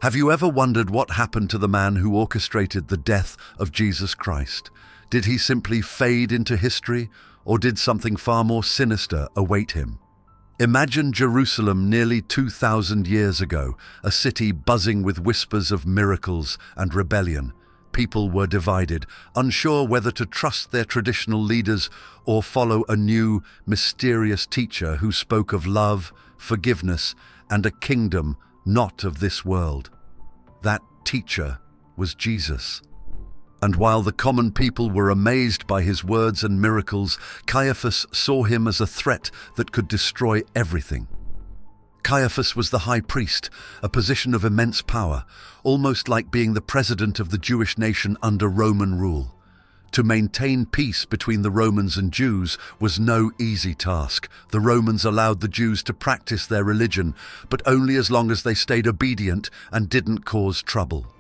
Have you ever wondered what happened to the man who orchestrated the death of Jesus Christ? Did he simply fade into history, or did something far more sinister await him? Imagine Jerusalem nearly 2,000 years ago, a city buzzing with whispers of miracles and rebellion. People were divided, unsure whether to trust their traditional leaders or follow a new, mysterious teacher who spoke of love, forgiveness, and a kingdom not of this world. That teacher was Jesus. And while the common people were amazed by his words and miracles, Caiaphas saw him as a threat that could destroy everything. Caiaphas was the high priest, a position of immense power, almost like being the president of the Jewish nation under Roman rule. To maintain peace between the Romans and Jews was no easy task. The Romans allowed the Jews to practice their religion, but only as long as they stayed obedient and didn't cause trouble.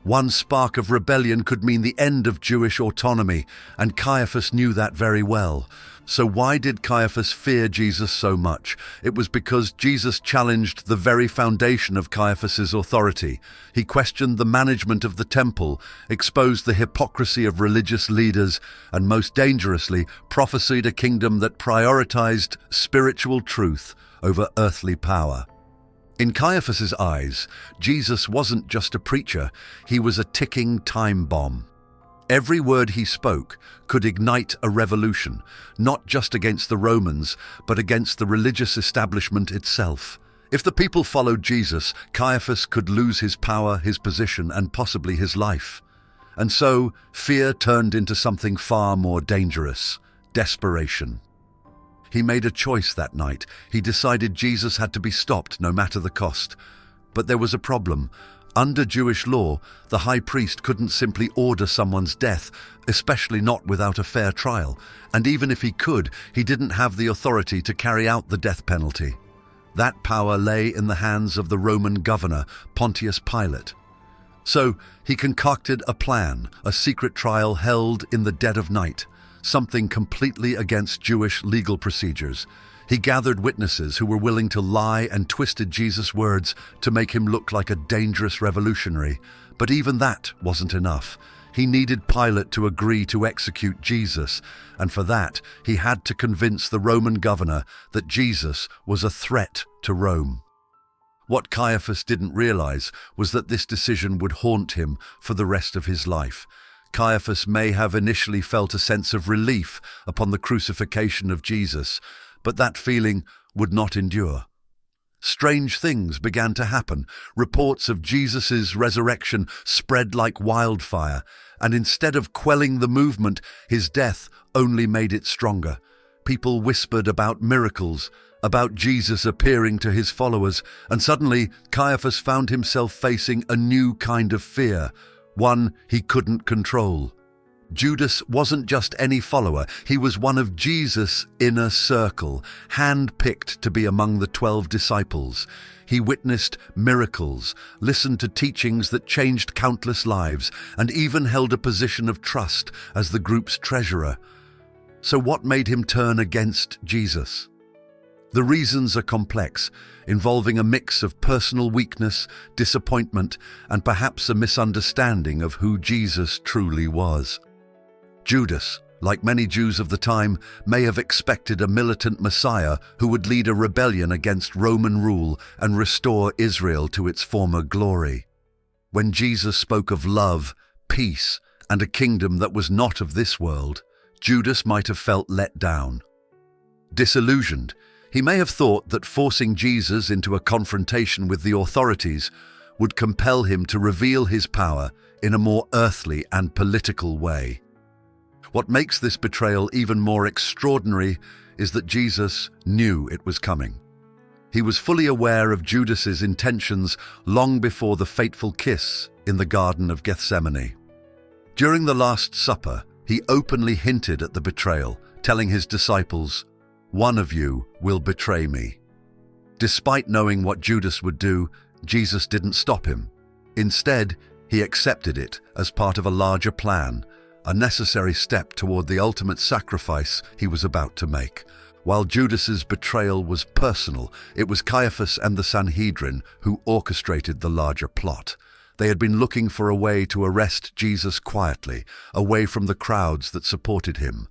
One spark of rebellion could mean the end of Jewish autonomy, and Caiaphas knew that very well. So why did Caiaphas fear Jesus so much? It was because Jesus challenged the very foundation of Caiaphas's authority. He questioned the management of the temple, exposed the hypocrisy of religious leaders, and most dangerously, prophesied a kingdom that prioritized spiritual truth over earthly power. In Caiaphas's eyes, Jesus wasn't just a preacher, he was a ticking time bomb. Every word he spoke could ignite a revolution, not just against the Romans, but against the religious establishment itself. If the people followed Jesus, Caiaphas could lose his power, his position, and possibly his life. And so, fear turned into something far more dangerous: desperation. He made a choice that night. He decided Jesus had to be stopped no matter the cost. But there was a problem. Under Jewish law, the high priest couldn't simply order someone's death, especially not without a fair trial. And even if he could, he didn't have the authority to carry out the death penalty. That power lay in the hands of the Roman governor, Pontius Pilate. So he concocted a plan, a secret trial held in the dead of night, something completely against Jewish legal procedures. He gathered witnesses who were willing to lie and twisted Jesus' words to make him look like a dangerous revolutionary. But even that wasn't enough. He needed Pilate to agree to execute Jesus, and for that, he had to convince the Roman governor that Jesus was a threat to Rome. What Caiaphas didn't realize was that this decision would haunt him for the rest of his life. Caiaphas may have initially felt a sense of relief upon the crucifixion of Jesus, but that feeling would not endure. Strange things began to happen. Reports of Jesus' resurrection spread like wildfire, and instead of quelling the movement, his death only made it stronger. People whispered about miracles, about Jesus appearing to his followers, and suddenly Caiaphas found himself facing a new kind of fear, one he couldn't control. Judas wasn't just any follower, he was one of Jesus' inner circle, hand-picked to be among the 12 disciples. He witnessed miracles, listened to teachings that changed countless lives, and even held a position of trust as the group's treasurer. So what made him turn against Jesus? The reasons are complex, involving a mix of personal weakness, disappointment, and perhaps a misunderstanding of who Jesus truly was. Judas, like many Jews of the time, may have expected a militant Messiah who would lead a rebellion against Roman rule and restore Israel to its former glory. When Jesus spoke of love, peace, and a kingdom that was not of this world, Judas might have felt let down. Disillusioned, he may have thought that forcing Jesus into a confrontation with the authorities would compel him to reveal his power in a more earthly and political way. What makes this betrayal even more extraordinary is that Jesus knew it was coming. He was fully aware of Judas's intentions long before the fateful kiss in the Garden of Gethsemane. During the Last Supper, he openly hinted at the betrayal, telling his disciples, "One of you will betray me." Despite knowing what Judas would do, Jesus didn't stop him. Instead, he accepted it as part of a larger plan, a necessary step toward the ultimate sacrifice he was about to make. While Judas's betrayal was personal, it was Caiaphas and the Sanhedrin who orchestrated the larger plot. They had been looking for a way to arrest Jesus quietly, away from the crowds that supported him.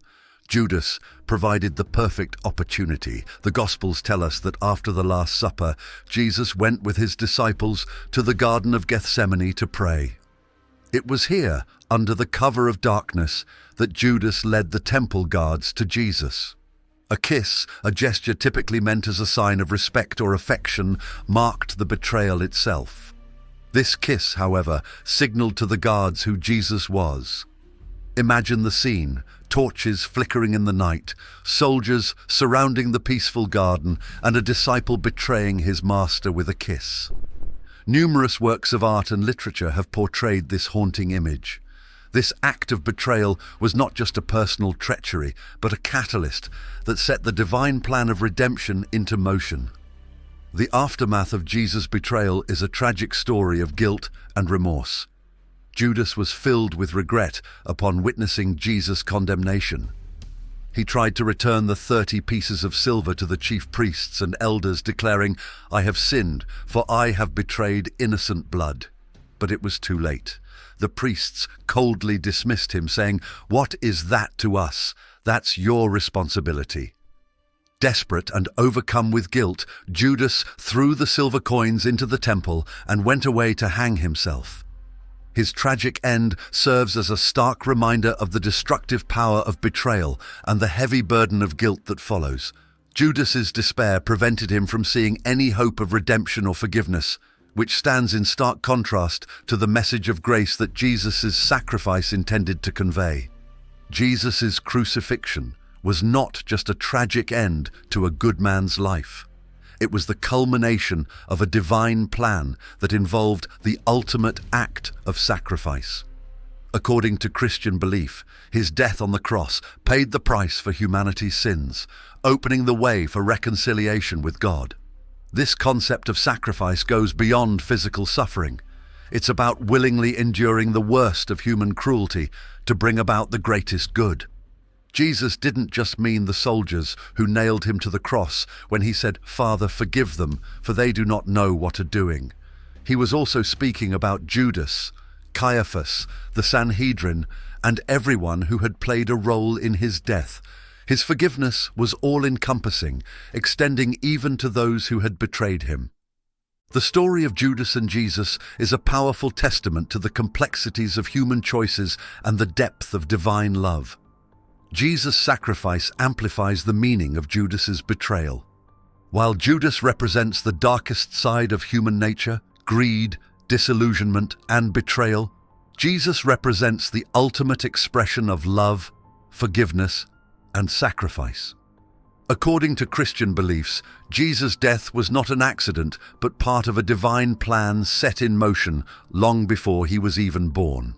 Judas provided the perfect opportunity. The Gospels tell us that after the Last Supper, Jesus went with his disciples to the Garden of Gethsemane to pray. It was here, under the cover of darkness, that Judas led the temple guards to Jesus. A kiss, a gesture typically meant as a sign of respect or affection, marked the betrayal itself. This kiss, however, signaled to the guards who Jesus was. Imagine the scene, torches flickering in the night, soldiers surrounding the peaceful garden, and a disciple betraying his master with a kiss. Numerous works of art and literature have portrayed this haunting image. This act of betrayal was not just a personal treachery, but a catalyst that set the divine plan of redemption into motion. The aftermath of Jesus' betrayal is a tragic story of guilt and remorse. Judas was filled with regret upon witnessing Jesus' condemnation. He tried to return the 30 pieces of silver to the chief priests and elders, declaring, "I have sinned, for I have betrayed innocent blood." But it was too late. The priests coldly dismissed him, saying, "What is that to us? That's your responsibility." Desperate and overcome with guilt, Judas threw the silver coins into the temple and went away to hang himself. His tragic end serves as a stark reminder of the destructive power of betrayal and the heavy burden of guilt that follows. Judas's despair prevented him from seeing any hope of redemption or forgiveness, which stands in stark contrast to the message of grace that Jesus' sacrifice intended to convey. Jesus' crucifixion was not just a tragic end to a good man's life. It was the culmination of a divine plan that involved the ultimate act of sacrifice. According to Christian belief, his death on the cross paid the price for humanity's sins, opening the way for reconciliation with God. This concept of sacrifice goes beyond physical suffering. It's about willingly enduring the worst of human cruelty to bring about the greatest good. Jesus didn't just mean the soldiers who nailed him to the cross when he said, "Father, forgive them, for they do not know what are doing." He was also speaking about Judas, Caiaphas, the Sanhedrin, and everyone who had played a role in his death. His forgiveness was all-encompassing, extending even to those who had betrayed him. The story of Judas and Jesus is a powerful testament to the complexities of human choices and the depth of divine love. Jesus' sacrifice amplifies the meaning of Judas's betrayal. While Judas represents the darkest side of human nature, greed, disillusionment, and betrayal, Jesus represents the ultimate expression of love, forgiveness, and sacrifice. According to Christian beliefs, Jesus' death was not an accident, but part of a divine plan set in motion long before he was even born.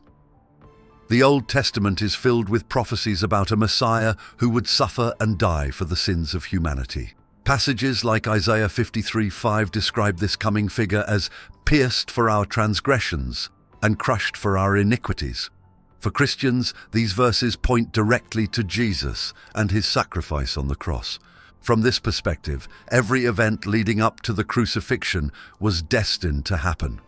The Old Testament is filled with prophecies about a Messiah who would suffer and die for the sins of humanity. Passages like Isaiah 53:5 describe this coming figure as pierced for our transgressions and crushed for our iniquities. For Christians, these verses point directly to Jesus and his sacrifice on the cross. From this perspective, every event leading up to the crucifixion was destined to happen.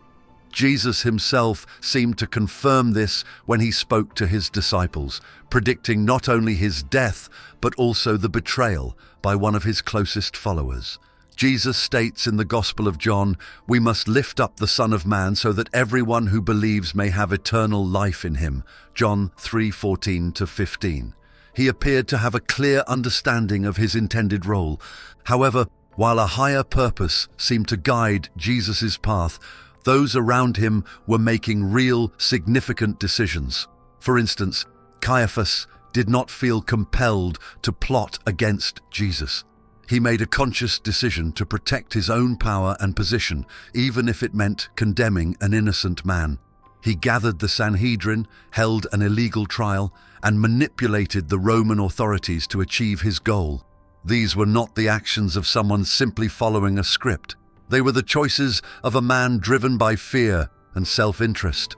Jesus himself seemed to confirm this when he spoke to his disciples, predicting not only his death, but also the betrayal by one of his closest followers. Jesus states in the Gospel of John, "We must lift up the Son of Man so that everyone who believes may have eternal life in him." John 3:14-15. He appeared to have a clear understanding of his intended role. However, while a higher purpose seemed to guide Jesus' path, those around him were making real, significant decisions. For instance, Caiaphas did not feel compelled to plot against Jesus. He made a conscious decision to protect his own power and position, even if it meant condemning an innocent man. He gathered the Sanhedrin, held an illegal trial, and manipulated the Roman authorities to achieve his goal. These were not the actions of someone simply following a script. They were the choices of a man driven by fear and self-interest.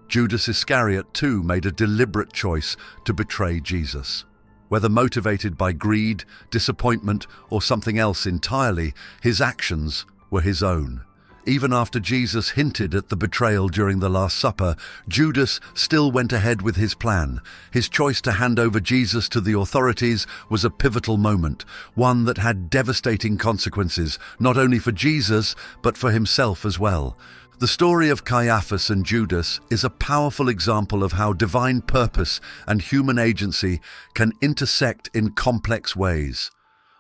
Judas Iscariot, too, made a deliberate choice to betray Jesus. Whether motivated by greed, disappointment, or something else entirely, his actions were his own. Even after Jesus hinted at the betrayal during the Last Supper, Judas still went ahead with his plan. His choice to hand over Jesus to the authorities was a pivotal moment, one that had devastating consequences, not only for Jesus, but for himself as well. The story of Caiaphas and Judas is a powerful example of how divine purpose and human agency can intersect in complex ways.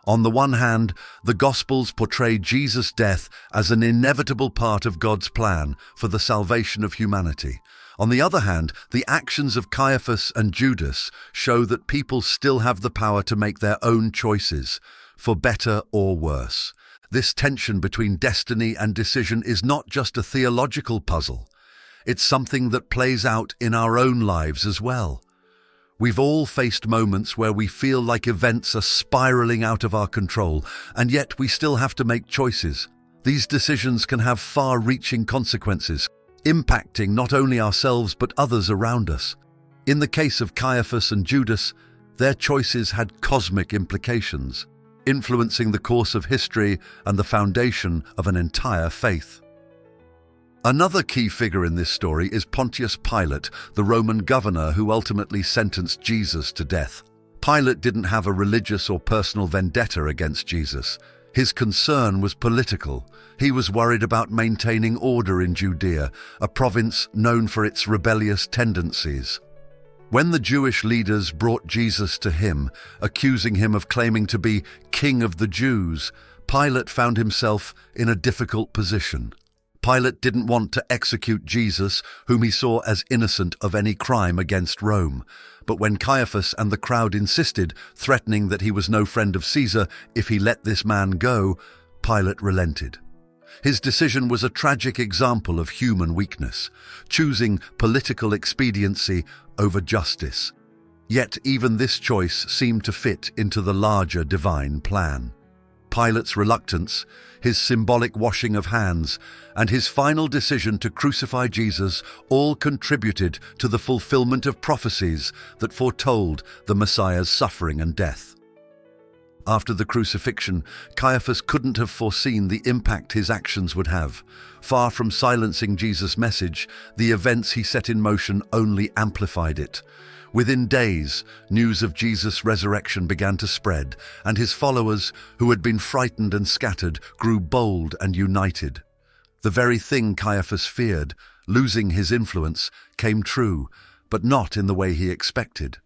On the one hand, the Gospels portray Jesus' death as an inevitable part of God's plan for the salvation of humanity. On the other hand, the actions of Caiaphas and Judas show that people still have the power to make their own choices, for better or worse. This tension between destiny and decision is not just a theological puzzle. It's something that plays out in our own lives as well. We've all faced moments where we feel like events are spiraling out of our control, and yet we still have to make choices. These decisions can have far-reaching consequences, impacting not only ourselves but others around us. In the case of Caiaphas and Judas, their choices had cosmic implications, influencing the course of history and the foundation of an entire faith. Another key figure in this story is Pontius Pilate, the Roman governor who ultimately sentenced Jesus to death. Pilate didn't have a religious or personal vendetta against Jesus. His concern was political. He was worried about maintaining order in Judea, a province known for its rebellious tendencies. When the Jewish leaders brought Jesus to him, accusing him of claiming to be King of the Jews, Pilate found himself in a difficult position. Pilate didn't want to execute Jesus, whom he saw as innocent of any crime against Rome. But when Caiaphas and the crowd insisted, threatening that he was no friend of Caesar if he let this man go, Pilate relented. His decision was a tragic example of human weakness, choosing political expediency over justice. Yet even this choice seemed to fit into the larger divine plan. Pilate's reluctance, his symbolic washing of hands, and his final decision to crucify Jesus all contributed to the fulfillment of prophecies that foretold the Messiah's suffering and death. After the crucifixion, Caiaphas couldn't have foreseen the impact his actions would have. Far from silencing Jesus' message, the events he set in motion only amplified it. Within days, news of Jesus' resurrection began to spread, and his followers, who had been frightened and scattered, grew bold and united. The very thing Caiaphas feared, losing his influence, came true, but not in the way he expected.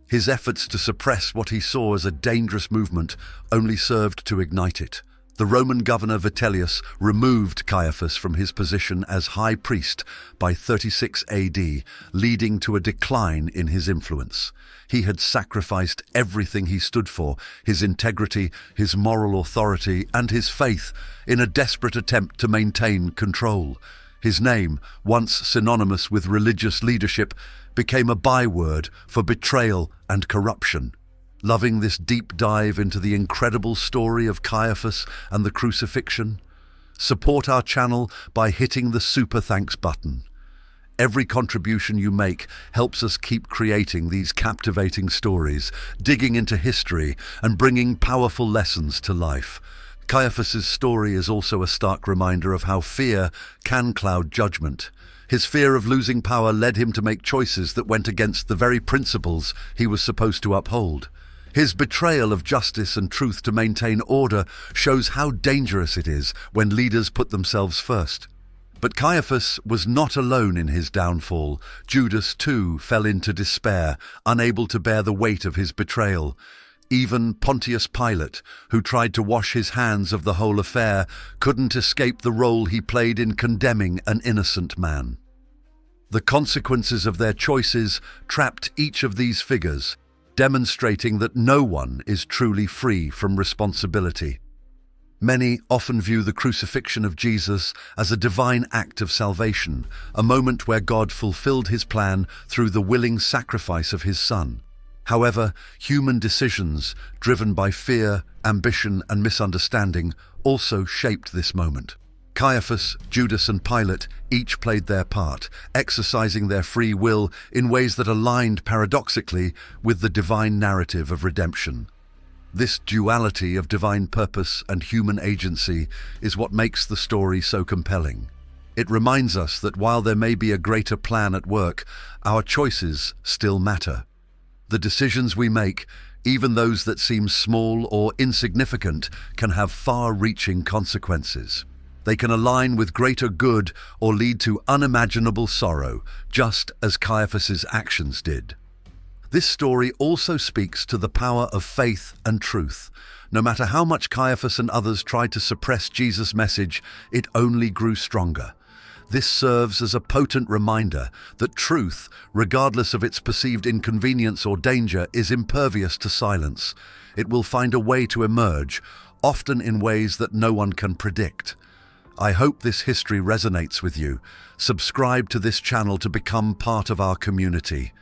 His efforts to suppress what he saw as a dangerous movement only served to ignite it. The Roman governor Vitellius removed Caiaphas from his position as high priest by 36 AD, leading to a decline in his influence. He had sacrificed everything he stood for, his integrity, his moral authority, and his faith, in a desperate attempt to maintain control. His name, once synonymous with religious leadership, became a byword for betrayal and corruption. Loving this deep dive into the incredible story of Caiaphas and the crucifixion? Support our channel by hitting the Super Thanks button. Every contribution you make helps us keep creating these captivating stories, digging into history and bringing powerful lessons to life. Caiaphas' story is also a stark reminder of how fear can cloud judgment. His fear of losing power led him to make choices that went against the very principles he was supposed to uphold. His betrayal of justice and truth to maintain order shows how dangerous it is when leaders put themselves first. But Caiaphas was not alone in his downfall. Judas, too, fell into despair, unable to bear the weight of his betrayal. Even Pontius Pilate, who tried to wash his hands of the whole affair, couldn't escape the role he played in condemning an innocent man. The consequences of their choices trapped each of these figures, demonstrating that no one is truly free from responsibility. Many often view the crucifixion of Jesus as a divine act of salvation, a moment where God fulfilled his plan through the willing sacrifice of his Son. However, human decisions, driven by fear, ambition, and misunderstanding, also shaped this moment. Caiaphas, Judas, and Pilate each played their part, exercising their free will in ways that aligned paradoxically with the divine narrative of redemption. This duality of divine purpose and human agency is what makes the story so compelling. It reminds us that while there may be a greater plan at work, our choices still matter. The decisions we make, even those that seem small or insignificant, can have far-reaching consequences. They can align with greater good or lead to unimaginable sorrow, just as Caiaphas's actions did. This story also speaks to the power of faith and truth. No matter how much Caiaphas and others tried to suppress Jesus' message, it only grew stronger. This serves as a potent reminder that truth, regardless of its perceived inconvenience or danger, is impervious to silence. It will find a way to emerge, often in ways that no one can predict. I hope this history resonates with you. Subscribe to this channel to become part of our community.